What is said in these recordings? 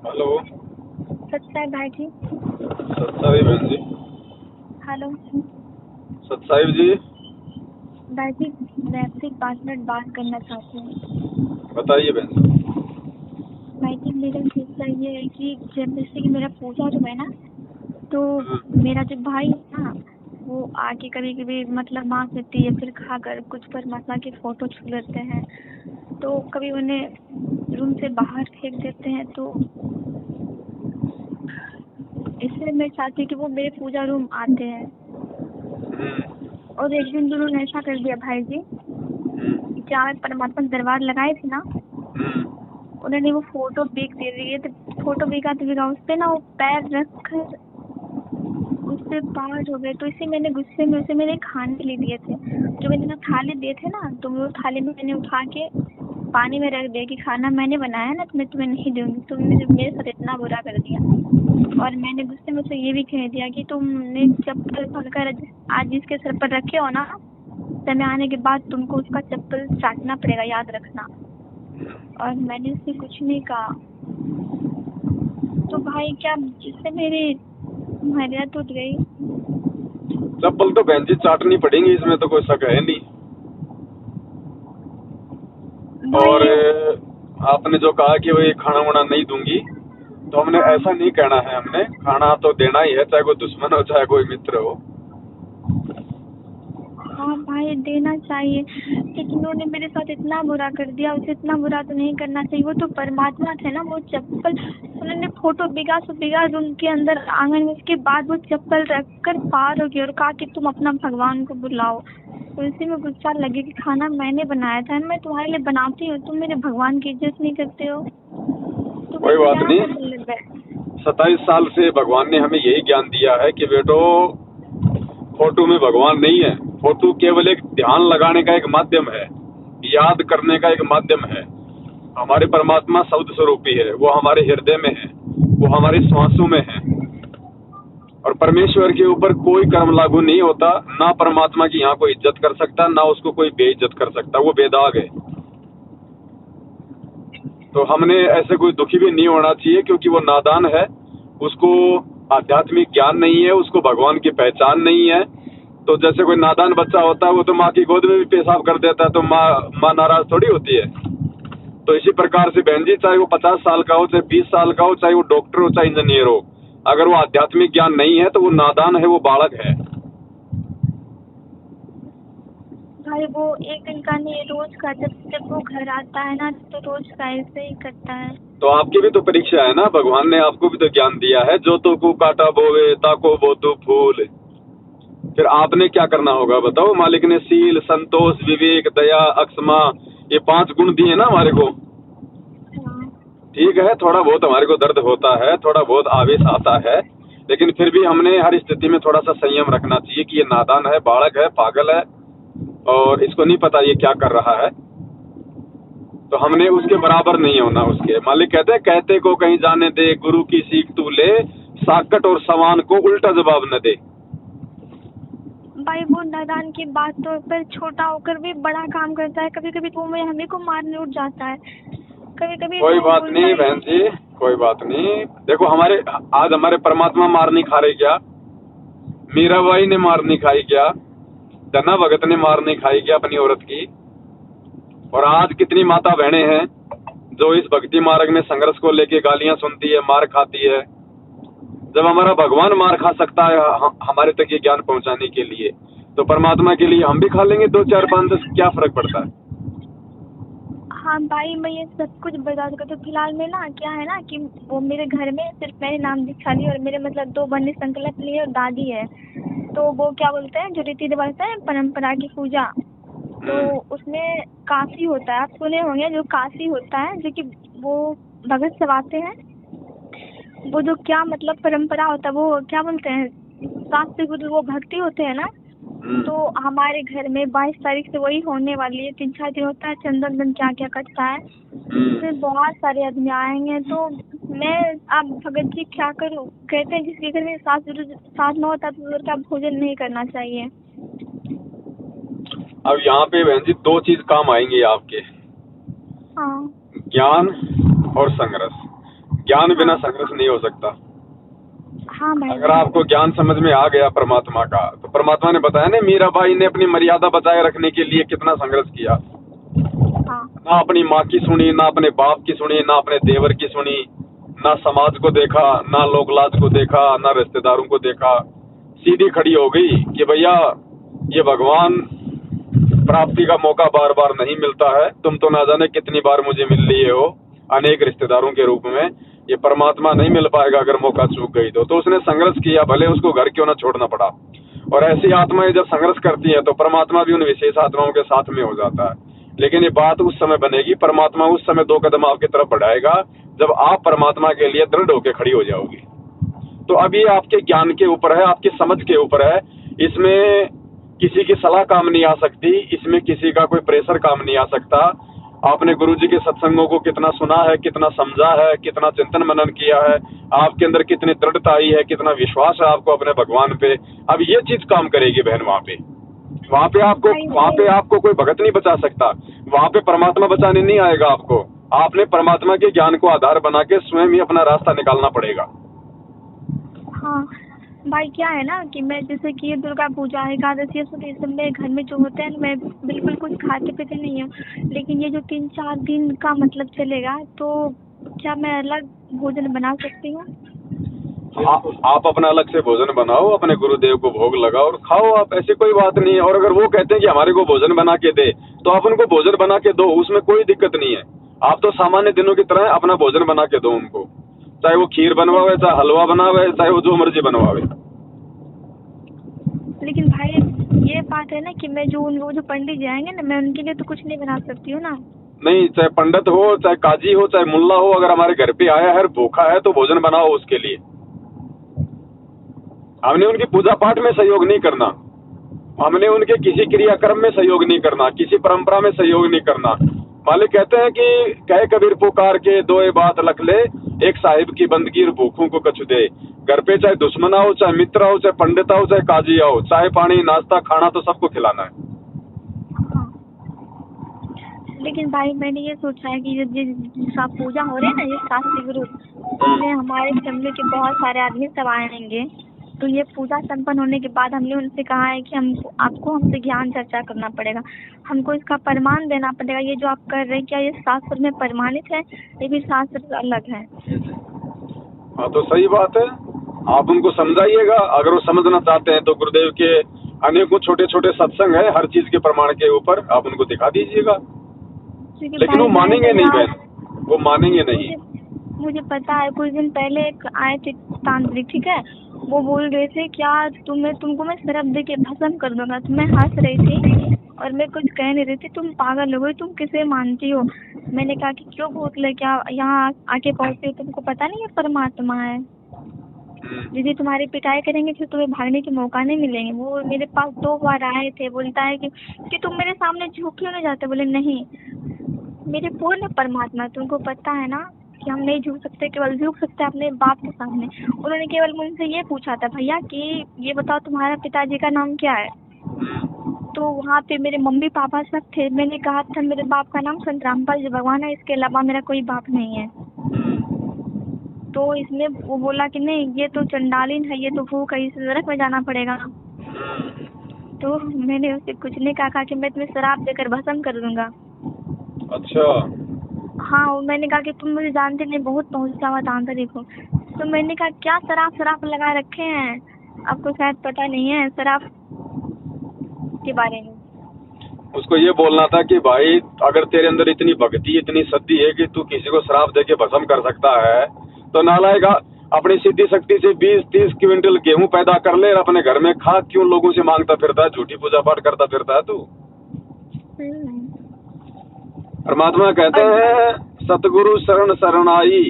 Hello. सच्चाई भाई जी। सत्साई बहन जी। हेलो सत्साई जी। भाई जी, मैं आपसे एक 5 मिनट बात करना चाहती हूँ। बताइए बहन जी। भाई जी, मेरा सिलसिला ये है कि जब जैसे कि मेरा पूजा जो है ना, तो मेरा जो भाई है ना, वो आके कभी कभी मतलब मांग लेती है, फिर खाकर कुछ परमात्मा की फोटो छू लेते हैं, तो कभी उन्हें रूम से बाहर फेंक देते हैं। तो इसलिए मैं चाहती हूँ कि वो मेरे पूजा रूम आते हैं। और एक दिन उन्होंने ऐसा कर दिया भाई जी, जहाँ मैं परमात्मा दरबार लगाए थे ना, उन्होंने वो फोटो बिक दे रही है। तो फोटो बिका उस पे ना वो पैर रख कर उससे पार हो गए। तो इसे मैंने गुस्से में उसे मैंने खाने के लिए दिए थे, जो मैंने ना थाली दिए थे ना, तो वो थाली में मैंने उठा के पानी में रख दिया कि खाना मैंने बनाया ना, तो मैं तुम्हें नहीं दूंगी। तुमने मेरे साथ इतना बुरा कर दिया। और मैंने गुस्से में उसे ये भी कह दिया कि तुमने चप्पल पकड़कर आज जिसके सर पर रखे हो ना, समय आने के बाद तुमको उसका चप्पल चाटना पड़ेगा, याद रखना। और मैंने उससे कुछ नहीं कहा। तो भाई, क्या जिससे मेरी मर्यादा टूट गई? चप्पल तो बहन जी चाटनी पड़ेंगी, इसमें तो कोई शक है नहीं। और भाई आपने जो कहा कि वो ये खाना वाना नहीं दूंगी, तो हमने हाँ ऐसा नहीं कहना है। हमने खाना तो देना ही है, चाहे कोई दुश्मन हो चाहे कोई मित्र हो। हाँ भाई, देना चाहिए, लेकिन उन्होंने मेरे साथ इतना बुरा कर दिया। उसे इतना बुरा तो नहीं करना चाहिए। वो तो परमात्मा थे ना। वो चप्पल उन्होंने फोटो बिगा रूम के अंदर आंगन में, उसके बाद वो चप्पल रखकर पार हो गई और कहा कि तुम अपना भगवान को बुलाओ। तो इसी में गुस्सा लगे कि खाना मैंने बनाया था, मैं तुम्हारे लिए बनाती हूँ, तुम मेरे भगवान की इज्जत नहीं करते हो। तो भाई कोई बात क्या नहीं। मतलब है? 27 साल से भगवान ने हमें यही ज्ञान दिया है कि बेटो, फोटो में भगवान नहीं है। फोटो केवल एक ध्यान लगाने का एक माध्यम है, याद करने का एक माध्यम है। हमारे परमात्मा शब्द स्वरूपी है, वो हमारे हृदय में है, वो हमारे श्वासों में है। और परमेश्वर के ऊपर कोई कर्म लागू नहीं होता। ना परमात्मा की यहाँ कोई इज्जत कर सकता, ना उसको कोई बेइज्जत कर सकता। वो बेदाग है। तो हमने ऐसे कोई दुखी भी नहीं होना चाहिए, क्योंकि वो नादान है। उसको आध्यात्मिक ज्ञान नहीं है, उसको भगवान की पहचान नहीं है। तो जैसे कोई नादान बच्चा होता है, वो तो माँ की गोद में भी पेशाब कर देता है, तो माँ नाराज थोड़ी होती है। तो इसी प्रकार से बहन जी, चाहे वो 50 साल का हो, चाहे 20 साल का हो, चाहे वो डॉक्टर हो, चाहे इंजीनियर हो, अगर वो आध्यात्मिक ज्ञान नहीं है तो वो नादान है, वो बालक है। भाई वो एक दिन का नहीं, रोज का। जब जब वो घर आता है ना, तो रोज का ऐसे ही करता है। तो आपकी भी तो परीक्षा है ना, भगवान ने आपको भी तो ज्ञान दिया है। जो तो को काटा बोवे ताको बो तो फूल। फिर आपने क्या करना होगा बताओ। मालिक ने सील, संतोष, विवेक, दया, अक्षमा, ये 5 गुण दिए ना हमारे को। हाँ ठीक है, थोड़ा बहुत हमारे को दर्द होता है, थोड़ा बहुत आवेश आता है, लेकिन फिर भी हमने हर स्थिति में थोड़ा सा संयम रखना चाहिए कि ये नादान है, बालक है, पागल है, और इसको नहीं पता ये क्या कर रहा है। तो हमने उसके बराबर नहीं होना उसके। मालिक कहते हैं, कहते को कहीं जाने दे, गुरु की सीख तू ले, साकट और सवान को उल्टा जवाब न दे। भाई, वो नादान की बात तो पर छोटा होकर भी बड़ा काम करता है। कभी कभी तो वो हमें को मारने उठ जाता है। कभी कभी कोई वो बात बोलता नहीं है बहन जी, कोई बात नहीं। देखो, आज हमारे परमात्मा मार नहीं खा रहे क्या? मीराबाई ने मार नहीं खाई क्या? धना भगत ने मार नहीं खाई क्या अपनी औरत की? और आज कितनी माता बहनें हैं जो इस भक्ति मार्ग में संघर्ष को लेके गालियां सुनती है, मार खाती है। जब हमारा भगवान मार खा सकता है हमारे तक ये ज्ञान पहुंचाने के लिए, तो परमात्मा के लिए हम भी खा लेंगे 2 4 5 10, क्या फर्क पड़ता है? हाँ भाई, मैं ये सब कुछ बता दूंगा। तो फिलहाल में ना क्या है ना, कि वो मेरे घर में सिर्फ मैंने नाम दीक्षा ली और मेरे मतलब 2 बनने संकल्प लिए और दादी है। तो वो क्या बोलते हैं, जो रीति रिवाज है परंपरा की पूजा, तो उसमें काशी होता है। आप सुने होंगे, जो काशी होता है, जो कि वो भगत सब आते हैं। वो जो क्या मतलब परंपरा होता है, वो क्या बोलते हैं, शास्त्र गुरु वो भक्ति होते हैं ना। तो हमारे घर में 22 तारीख से वही होने वाली है। 3 4 दिन होता है, चंदन बन क्या क्या कटता है। उसमें बहुत सारे आदमी आएंगे। तो मैं आप भगत जी क्या करूँ? कहते हैं जिसके घर में सास न होता तो उधर का भोजन नहीं करना चाहिए। अब यहाँ पे बहन जी 2 चीज काम आएंगी आपके, हाँ ज्ञान और संघर्ष। ज्ञान बिना संघर्ष नहीं हो सकता। हाँ भाई। अगर आपको ज्ञान समझ में आ गया परमात्मा का, तो परमात्मा ने बताया ना, मीराबाई ने अपनी मर्यादा बचाए रखने के लिए कितना संघर्ष किया। हाँ। ना अपनी माँ की सुनी, ना अपने बाप की सुनी, ना अपने देवर की सुनी, ना समाज को देखा, ना लोक लाज को देखा, ना रिश्तेदारों को देखा। सीधी खड़ी हो गई कि भैया ये भगवान प्राप्ति का मौका बार बार नहीं मिलता है, तुम तो ना जाने कितनी बार मुझे मिल लिए हो अनेक रिश्तेदारों के रूप में, ये परमात्मा नहीं मिल पाएगा अगर मौका चूक गई तो उसने संघर्ष किया, भले उसको घर क्यों ना छोड़ना पड़ा। और ऐसी आत्माएं जब संघर्ष करती हैं तो परमात्मा भी उन विशेष आत्माओं के साथ में हो जाता है। लेकिन ये बात उस समय बनेगी, परमात्मा उस समय 2 कदम आपकी तरफ बढ़ाएगा जब आप परमात्मा के लिए दृढ़ होकर खड़ी हो जाओगी। तो अब ये आपके ज्ञान के ऊपर है, आपकी समझ के ऊपर है। इसमें किसी की सलाह काम नहीं आ सकती, इसमें किसी का कोई प्रेशर काम नहीं आ सकता। आपने गुरुजी के सत्संगों को कितना सुना है, कितना समझा है, कितना चिंतन मनन किया है, आपके अंदर कितनी दृढ़ता आई है, कितना विश्वास है आपको अपने भगवान पे, अब ये चीज काम करेगी बहन। वहाँ पे आपको कोई भगत नहीं बचा सकता, वहाँ पे परमात्मा बचाने नहीं आएगा आपको। आपने परमात्मा के ज्ञान को आधार बना के स्वयं ही अपना रास्ता निकालना पड़ेगा। हाँ भाई, क्या है ना कि मैं जैसे कि दुर्गा पूजा, एकादशी, इस सब मेरे घर में जो होते हैं, मैं बिल्कुल कुछ खाते पीते नहीं हूँ। लेकिन ये जो 3-4 दिन का मतलब चलेगा, तो क्या मैं अलग भोजन बना सकती हूँ? आप अपना अलग से भोजन बनाओ, अपने गुरुदेव को भोग लगाओ और खाओ आप, ऐसी कोई बात नहीं है। और अगर वो कहते हैं कि हमारे को भोजन बना के दे, तो आप उनको भोजन बना के दो, उसमें कोई दिक्कत नहीं है। आप तो सामान्य दिनों की तरह अपना भोजन बना के दो उनको, चाहे वो खीर बनवावे, चाहे हलवा बनावे, चाहे वो जो मर्जी बनवावे। लेकिन भाई ये बात है ना कि मैं वो जो पंडित जी आएंगे ना, मैं उनके लिए तो कुछ नहीं बना सकती हूँ ना। नहीं, चाहे पंडित हो, चाहे काजी हो, चाहे मुल्ला हो, अगर हमारे घर पे आया है, भूखा है, तो भोजन बनाओ उसके लिए। हमने उनकी पूजा पाठ में सहयोग नहीं करना, हमने उनके किसी क्रियाक्रम में सहयोग नहीं करना, किसी परंपरा में सहयोग नहीं करना। मालिक कहते हैं कि कहे कबीर पुकार के 2 बात लख ले, एक साहिब की बंदगी और भूखों को कछु दे। घर पे चाहे दुश्मन हो, चाहे मित्र हो, चाहे पंडित हो, चाहे काजी हो, चाहे पानी नाश्ता खाना तो सबको खिलाना है। हाँ। लेकिन भाई मैंने ये सोचा है कि जिस पूजा हो रही है ना, ये शास्त्री गुरु, उसमें हमारे फैमिली के बहुत सारे आदमी सब आएंगे। तो ये पूजा संपन्न होने के बाद हमने उनसे कहा है कि आपको हमसे ज्ञान चर्चा करना पड़ेगा, हमको इसका प्रमाण देना पड़ेगा। ये जो आप कर रहे हैं, क्या ये शास्त्र में प्रमाणित है? ये भी शास्त्र अलग है। हाँ, तो सही बात है, आप उनको समझाइएगा। अगर वो समझना चाहते हैं तो गुरुदेव के अनेकों छोटे छोटे सत्संग है हर चीज के प्रमाण के ऊपर, आप उनको दिखा दीजिएगा। लेकिन वो मानेंगे नहीं बहन, वो मानेंगे नहीं। मुझे पता है, कुछ दिन पहले एक आए थे तांत्रिक, ठीक है, वो बोल रहे थे क्या तुमको मैं शराब दे के भस्म कर दूंगा। तो मैं हंस रही थी और मैं कुछ कह नहीं रही थी। तुम पागल हो गई, तुम किसे मानती हो? मैंने कहा कि क्यों भूत लेके यहाँ आके पहुँचती हो, तुमको पता नहीं है परमात्मा है। यदि तुम्हारी पिटाई करेंगे फिर तुम्हें भागने के मौका नहीं मिलेंगे। वो मेरे पास 2 बार आए थे, बोलता है कि तुम मेरे सामने झुक क्यों नहीं जाते? बोले नहीं, मेरे पूर्ण परमात्मा, तुमको पता है ना कि हम नहीं झुक सकते, केवल झुक सकते अपने बाप के सामने। उन्होंने केवल मुझसे ये पूछा था, भैया कि ये बताओ तुम्हारा पिताजी का नाम क्या है? तो वहाँ पे मेरे मम्मी पापा सब थे। मैंने कहा था मेरे बाप का नाम संत रामपाल जी भगवान है, इसके अलावा मेरा कोई बाप नहीं है। तो इसमें वो बोला कि नहीं, ये तो चंडालीन है, ये तो भूख है, इसे नरक में जाना पड़ेगा। तो मैंने उसे कुछ नहीं कहा कि मैं तुम्हें शराब देकर भस्म कर दूंगा। अच्छा। हाँ, मैंने कहा कि तुम मुझे जानते नहीं, बहुत पहुँचा हुआ तांत्रिक हो। तो मैंने कहा क्या शराब लगा रखे हैं, आपको शायद पता नहीं है शराब के बारे में। उसको ये बोलना था कि भाई अगर तेरे अंदर इतनी भक्ति, इतनी सद्दी है कि तू किसी को शराब दे के भस्म कर सकता है, तो नालायका अपनी सिद्धि शक्ति से 20-30 क्विंटल गेहूं पैदा कर ले और अपने घर में खा, क्यों लोगों से मांगता फिरता है, झूठी पूजा पाठ करता फिरता है तू? परमात्मा कहते हैं सतगुरु शरण शरणाई,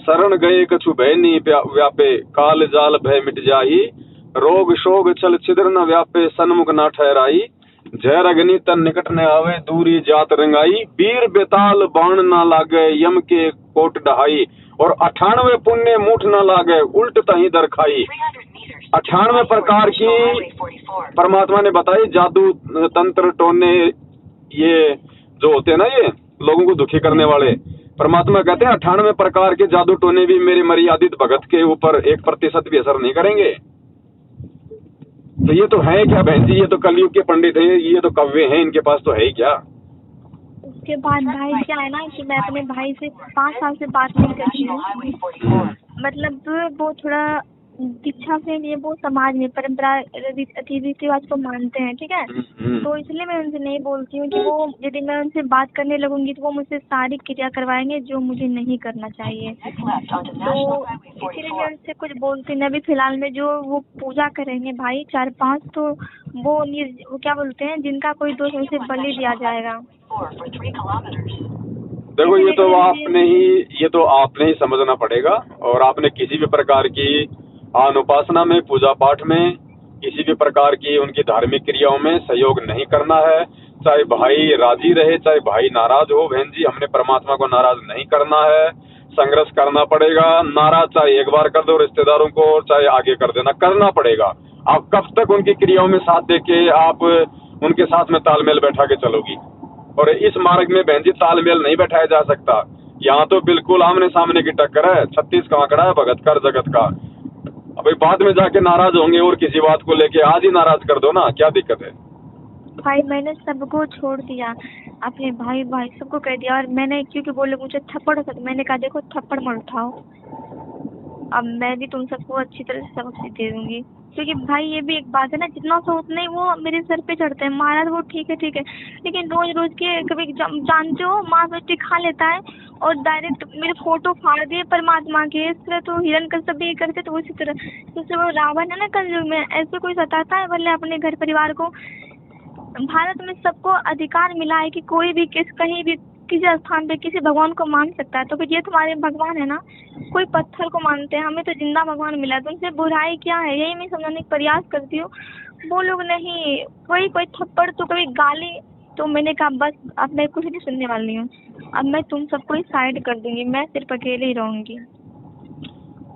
शरण गए कछु भय नहीं व्यापे, काल जाल भय मिट जाई, रोग शोग छल छिद्र न व्यापे, सन्मुख न ठहराई, जय अग्नि तन निकट न आवे, दूरी जात रंगाई, वीर बेताल बाण न लागे, यम के कोट डहाई, और 98 पुण्य मूठ न लागे, उल्ट तही दर खाई। 98 प्रकार की परमात्मा ने बताई जादू तंत्र टोने, ये जो होते हैं ना, ये लोगों को दुखी करने वाले, परमात्मा कहते हैं 98 प्रकार के जादू टोने भी मेरे मर्यादित भगत के ऊपर 1% भी असर नहीं करेंगे। तो ये तो है क्या बहन जी, ये तो कलयुग के पंडित हैं, ये तो कव्वे हैं, इनके पास तो है ही क्या। उसके बाद भाई क्या है ना कि मैं अपने भाई से 5 साल से बात नहीं करती हूँ। मतलब वो थोड़ा दीक्षा से लिए वो समाज में परंपरा रीति रिवाज को मानते हैं, ठीक है। तो इसलिए मैं उनसे नहीं बोलती हूँ कि वो यदि मैं उनसे बात करने लगूंगी तो वो मुझसे सारी क्रिया करवाएंगे जो मुझे नहीं करना चाहिए। तो इसीलिए मैं उनसे कुछ बोलती नहीं। अभी फिलहाल में जो वो पूजा करेंगे भाई 4-5, तो वो क्या बोलते हैं, जिनका कोई दोष है उसे बलि दिया जाएगा। देखो ये तो आपने ही समझना पड़ेगा, और आपने किसी भी प्रकार की उपासना में, पूजा पाठ में, किसी भी प्रकार की उनकी धार्मिक क्रियाओं में सहयोग नहीं करना है। चाहे भाई राजी रहे, चाहे भाई नाराज हो, बहन जी हमने परमात्मा को नाराज नहीं करना है। संघर्ष करना पड़ेगा, नाराज चाहे एक बार कर दो रिश्तेदारों को, चाहे आगे कर देना, करना पड़ेगा। आप कब तक उनकी क्रियाओं में साथ देके आप उनके साथ में तालमेल बैठा के चलोगी। और इस मार्ग में बहन जी तालमेल नहीं बैठाया जा सकता। यहाँ तो बिल्कुल आमने सामने की टक्कर है, 36 का आंकड़ा है भगत का जगत का। अभी बाद में जाके नाराज होंगे और किसी बात को लेके आज ही नाराज कर दो ना, क्या दिक्कत है। भाई मैंने सबको छोड़ दिया, अपने भाई सबको कह दिया। और मैंने क्योंकि बोले मुझे थप्पड़, मैंने कहा देखो थप्पड़ मत उठाओ, अब मैं भी तुम सबको अच्छी तरह से सबक दे दूंगी। क्योंकि भाई ये भी एक बात है ना, जितना सो उतना ही वो मेरे सर पे चढ़ते हैं। महाराज वो ठीक है, लेकिन रोज रोज के कभी जानते हो मांस मछली खा लेता है और डायरेक्ट मेरे फोटो फाड़ दिए परमात्मा के। इस तरह तो हिरण्यकश्यप भी करते, तो उसी तरह जैसे वो रावण है ना कलयुग में, ऐसे कोई सताता है भले अपने घर परिवार को। भारत में सबको अधिकार मिला है कि कोई भी कहीं भी किसी स्थान पे किसी भगवान को मान सकता है। तो फिर ये तुम्हारे भगवान है ना, कोई पत्थर को मानते हैं, हमें तो जिंदा भगवान मिला है। तो उनसे बुराई क्या है, यही मैं समझाने का प्रयास करती हूँ। वो लोग नहीं, कोई थप्पड़ तो कभी गाली। तो मैंने कहा बस अब मैं कुछ नहीं सुनने वाली हूँ, अब मैं तुम सबको ही साइड कर दूंगी, मैं सिर्फ अकेले ही रहूंगी।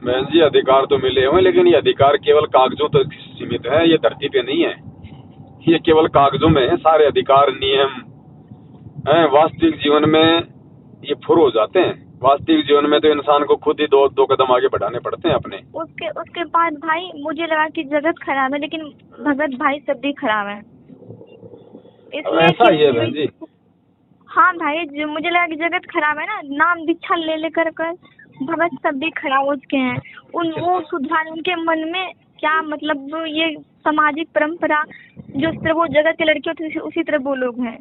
बहन जी अधिकार तो मिले हुए, लेकिन ये अधिकार केवल कागजों तक सीमित है, ये धरती पे नहीं है। ये केवल कागजों में है सारे अधिकार नियम हैं। वास्तविक जीवन में ये फुर हो जाते हैं। वास्तविक जीवन में तो इंसान को खुद ही दो कदम आगे बढ़ाने पड़ते हैं अपने। उसके बाद भाई मुझे लगा कि जगत खराब है, लेकिन भगत भाई सब भी खराब है। ऐसा ही है बहन जी। हाँ भाई, जो मुझे लगा कि जगत खराब है ना, नाम दीक्षा ले लेकर भगत सब भी खराब हो चुके हैं। वो सुधार उनके मन में क्या, मतलब ये सामाजिक परंपरा जो तरह वो जगत के लड़के होते उसी तरह वो लोग हैं।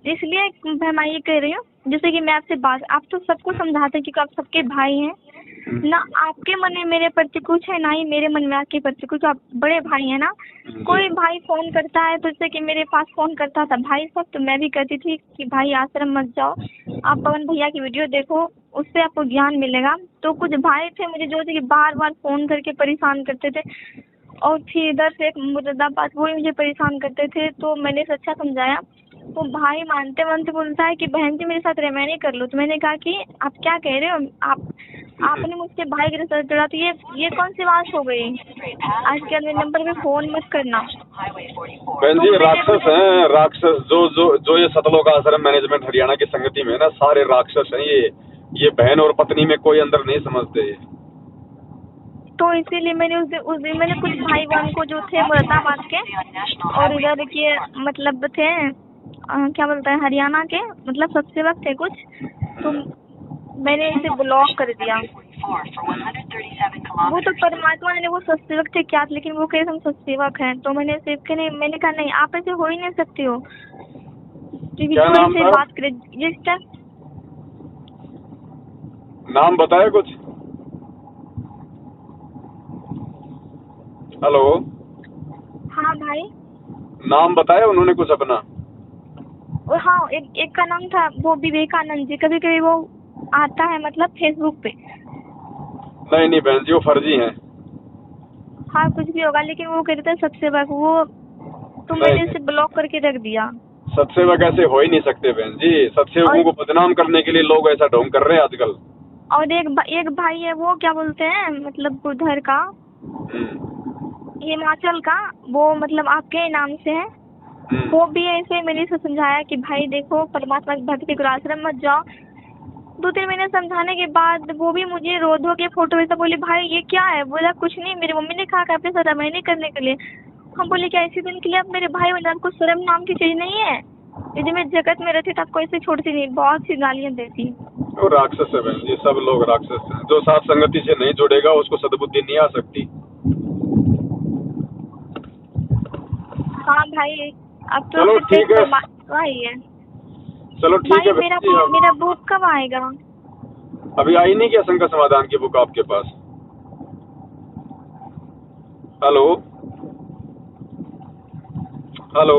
इसलिए मैं ये कह रही हूँ, जैसे कि मैं आपसे आप तो सबको समझाते हैं क्योंकि आप सबके भाई हैं ना। आपके मन में मेरे प्रति कुछ है ना, ही मेरे मन में आपके प्रति कुछ। आप बड़े भाई हैं ना। कोई भाई फोन करता है तो जैसे कि मेरे पास फोन करता था भाई सब, तो मैं भी कहती थी कि भाई आश्रम मत जाओ, आप पवन भैया की वीडियो देखो, उससे आपको ज्ञान मिलेगा। तो कुछ भाई थे मुझे जो थे कि बार बार फोन करके परेशान करते थे, और फिर इधर से एक मुर्दाबाद वो मुझे परेशान करते थे। तो मैंने अच्छा समझाया, वो भाई मानते बोलता है कि बहन जी मेरे साथ रेमेनी कर लो। तो मैंने कहा कि आप क्या कह रहे हो, आपने मुझसे भाई के साथ जोड़ा, तो ये कौन सी बात हो गई। आज के मेरे नंबर पे फोन मत करना। बहन जी राक्षस हैं, राक्षस जो ये सतलोक आश्रम मैनेजमेंट हरियाणा की संगति में है ना, सारे राक्षस हैं। ये बहन और पत्नी में कोई अंदर नहीं समझते। तो इसीलिए मैंने उस दिन मैंने कुछ भाई बहन को जो थे मुरादाबाद के और इधर के मतलब थे क्या बोलते हैं हरियाणा के, मतलब सत्सेवक थे कुछ, तो मैंने इसे ब्लॉक कर दिया। वो तो परमात्मा ने, वो सत्सेवक थे क्या, लेकिन वो कहे हम सत्सेवक हैं। तो मैंने कहा नहीं, आप ऐसे हो ही नहीं सकते हो, क्योंकि जो ऐसे बात करे। जिसका नाम बताया कुछ? हेलो। हाँ भाई। नाम बताया उन्होंने कुछ अपना? हाँ, एक का नाम था वो विवेकानंद जी। कभी कभी वो आता है मतलब फेसबुक पे। नहीं बहन जी वो फर्जी हैं। हाँ कुछ भी होगा, लेकिन वो कहते हैं सत्सेवक वो, तो मैंने इसे ब्लॉक करके रख दिया। सत्सेवक ऐसे हो ही नहीं सकते बहन जी। सत्सेवकों को बदनाम करने के लिए लोग ऐसा ढोंग कर रहे हैं आजकल। और एक भाई है, वो क्या बोलते हैं मतलब उधर का हिमाचल का, वो मतलब आपके नाम से है, वो भी ऐसे मैंने इसे समझाया कि भाई देखो परमात्मा की भक्ति करो, आश्रम मत जाओ, 2-3 महीने समझाने के बाद वो भी मुझे रो धो के फोटो भेजता, बोले भाई ये क्या है? बोला कुछ नहीं, मेरी मम्मी ने कहा कि आपके साथ नहीं करने के लिए। हम बोले क्या ऐसे दिन के लिए आप मेरे भाई बने, आपको शर्म नाम की चीज नहीं है? यदि मैं जगत में रहती तो आपको ऐसे छोड़ती नहीं, बहुत सी गालियाँ देती। वो राक्षस है बहन जी, सब लोग राक्षस हैं। जो साथ संगति से नहीं जुड़ेगा उसको सद्बुद्धि नहीं आ सकती। हाँ भाई, अब तो चलो ठीक है, वही है। चलो ठीक है भाई बहन जी। मेरा बुक कब आएगा? अभी आई नहीं क्या शंका समाधान की बुक आपके पास? Hello hello.